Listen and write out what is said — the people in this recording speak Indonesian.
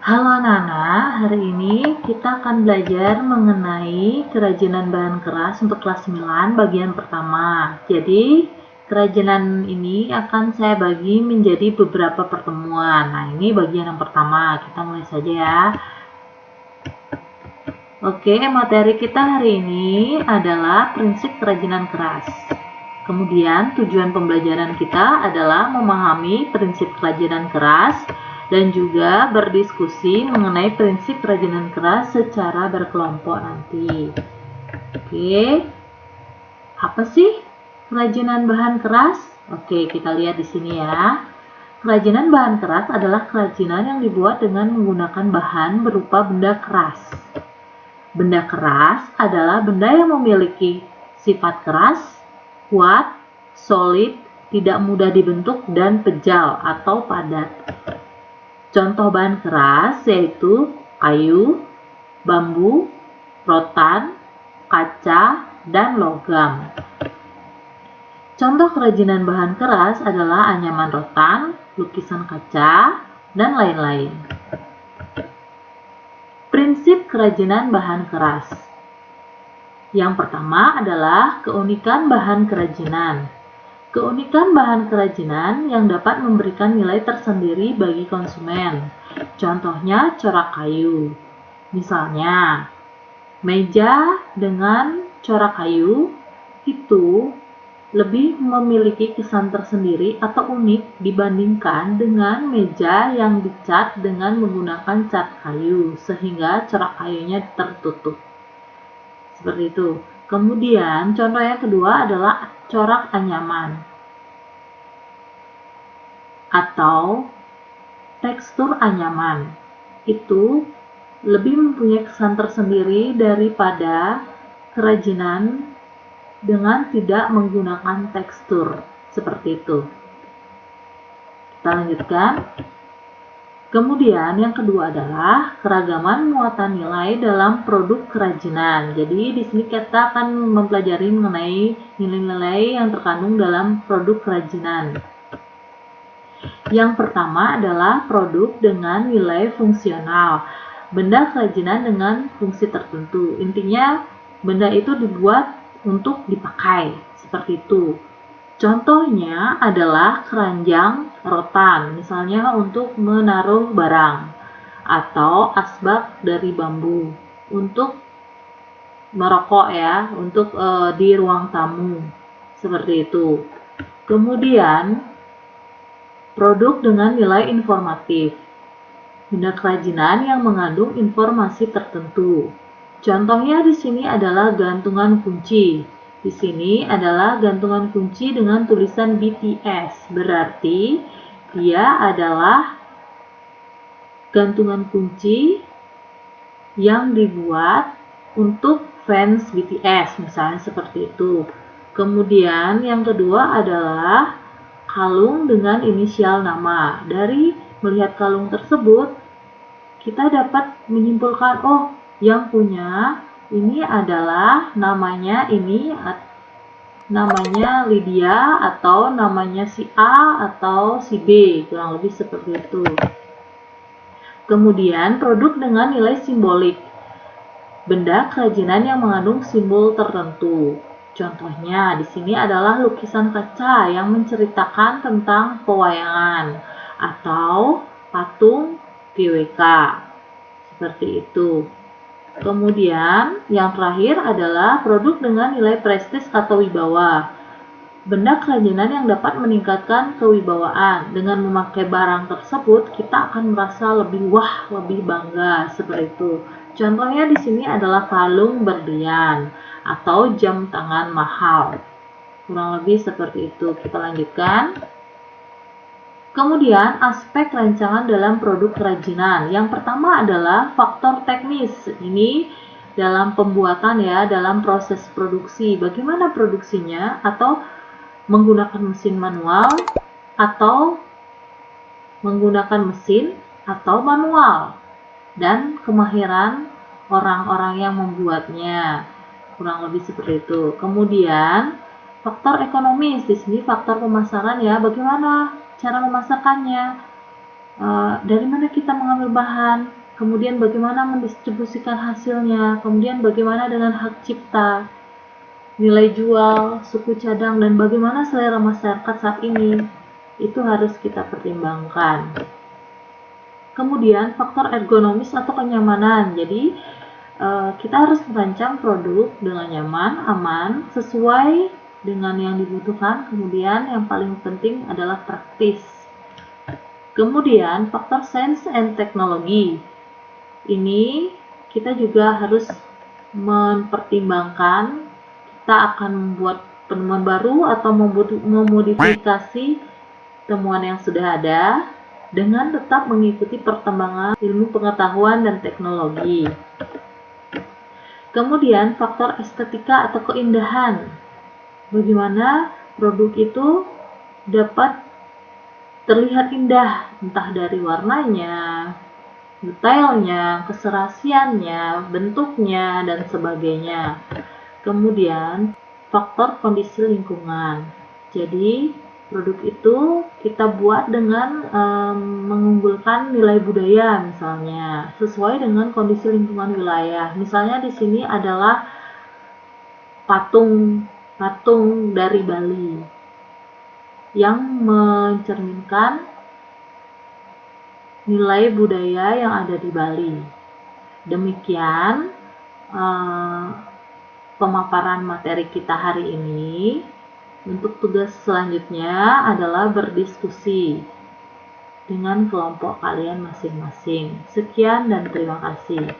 Halo anak-anak, hari ini kita akan belajar mengenai kerajinan bahan keras untuk kelas 9 bagian pertama. Jadi, kerajinan ini akan saya bagi menjadi beberapa pertemuan. Nah, ini bagian yang pertama. Kita mulai saja ya. Oke, materi kita hari ini adalah prinsip kerajinan keras. Kemudian, tujuan pembelajaran kita adalah memahami prinsip kerajinan keras dan juga berdiskusi mengenai prinsip kerajinan keras secara berkelompok nanti. Oke, apa sih kerajinan bahan keras? Oke, kita lihat di sini ya. Kerajinan bahan keras adalah kerajinan yang dibuat dengan menggunakan bahan berupa benda keras. Benda keras adalah benda yang memiliki sifat keras, kuat, solid, tidak mudah dibentuk, dan pejal atau padat. Contoh bahan keras yaitu kayu, bambu, rotan, kaca, dan logam. Contoh kerajinan bahan keras adalah anyaman rotan, lukisan kaca, dan lain-lain. Prinsip kerajinan bahan keras. Yang pertama adalah keunikan bahan kerajinan. Keunikan bahan kerajinan yang dapat memberikan nilai tersendiri bagi konsumen. Contohnya corak kayu. Misalnya, meja dengan corak kayu itu lebih memiliki kesan tersendiri atau unik dibandingkan dengan meja yang dicat dengan menggunakan cat kayu, sehingga corak kayunya tertutup. Seperti itu. Kemudian, contoh yang kedua adalah corak anyaman atau tekstur anyaman. Itu lebih mempunyai kesan tersendiri daripada kerajinan dengan tidak menggunakan tekstur. Seperti itu. Kita lanjutkan. Kemudian yang kedua adalah keragaman muatan nilai dalam produk kerajinan. Jadi di sini kita akan mempelajari mengenai nilai-nilai yang terkandung dalam produk kerajinan. Yang pertama adalah produk dengan nilai fungsional. Benda kerajinan dengan fungsi tertentu. Intinya benda itu dibuat untuk dipakai. Seperti itu. Contohnya adalah keranjang rotan, misalnya untuk menaruh barang, atau asbak dari bambu untuk merokok ya, untuk di ruang tamu, seperti itu. Kemudian produk dengan nilai informatif, benda kerajinan yang mengandung informasi tertentu. Contohnya di sini adalah gantungan kunci. Di sini adalah gantungan kunci dengan tulisan BTS, berarti dia adalah gantungan kunci yang dibuat untuk fans BTS, misalnya seperti itu. Kemudian yang kedua adalah kalung dengan inisial nama. Dari melihat kalung tersebut, kita dapat menyimpulkan, oh, yang punya ini adalah namanya Lydia atau namanya si A atau si B, kurang lebih seperti itu. Kemudian produk dengan nilai simbolik, benda kerajinan yang mengandung simbol tertentu. Contohnya di sini adalah lukisan kaca yang menceritakan tentang pewayangan atau patung GWK. Seperti itu. Kemudian yang terakhir adalah produk dengan nilai prestis atau wibawa. Benda kerajinan yang dapat meningkatkan kewibawaan. Dengan memakai barang tersebut, kita akan merasa lebih wah, lebih bangga, seperti itu. Contohnya di sini adalah kalung berlian atau jam tangan mahal. Kurang lebih seperti itu. Kita lanjutkan. Kemudian aspek rancangan dalam produk kerajinan. Yang pertama adalah faktor teknis. Ini dalam pembuatan ya, dalam proses produksi. Bagaimana produksinya, atau menggunakan mesin manual atau menggunakan mesin atau manual, dan kemahiran orang-orang yang membuatnya. Kurang lebih seperti itu. Kemudian faktor ekonomis, di sini faktor pemasaran ya, bagaimana cara memasarkannya, dari mana kita mengambil bahan, kemudian bagaimana mendistribusikan hasilnya, kemudian bagaimana dengan hak cipta, nilai jual, suku cadang, dan bagaimana selera masyarakat saat ini. Itu harus kita pertimbangkan. Kemudian faktor ergonomis atau kenyamanan. Jadi kita harus merancang produk dengan nyaman, aman, sesuai dengan yang dibutuhkan. Kemudian yang paling penting adalah praktis. Kemudian faktor science and technology. Ini kita juga harus mempertimbangkan kita akan membuat penemuan baru atau memodifikasi temuan yang sudah ada dengan tetap mengikuti perkembangan ilmu pengetahuan dan teknologi. Kemudian faktor estetika atau keindahan. Bagaimana produk itu dapat terlihat indah, entah dari warnanya, detailnya, keserasiannya, bentuknya, dan sebagainya. Kemudian faktor kondisi lingkungan. Jadi produk itu kita buat dengan mengunggulkan nilai budaya misalnya, sesuai dengan kondisi lingkungan wilayah. Misalnya di sini adalah patung dari Bali yang mencerminkan nilai budaya yang ada di Bali. Demikian pemaparan materi kita hari ini. Untuk tugas selanjutnya adalah berdiskusi dengan kelompok kalian masing-masing. Sekian dan terima kasih.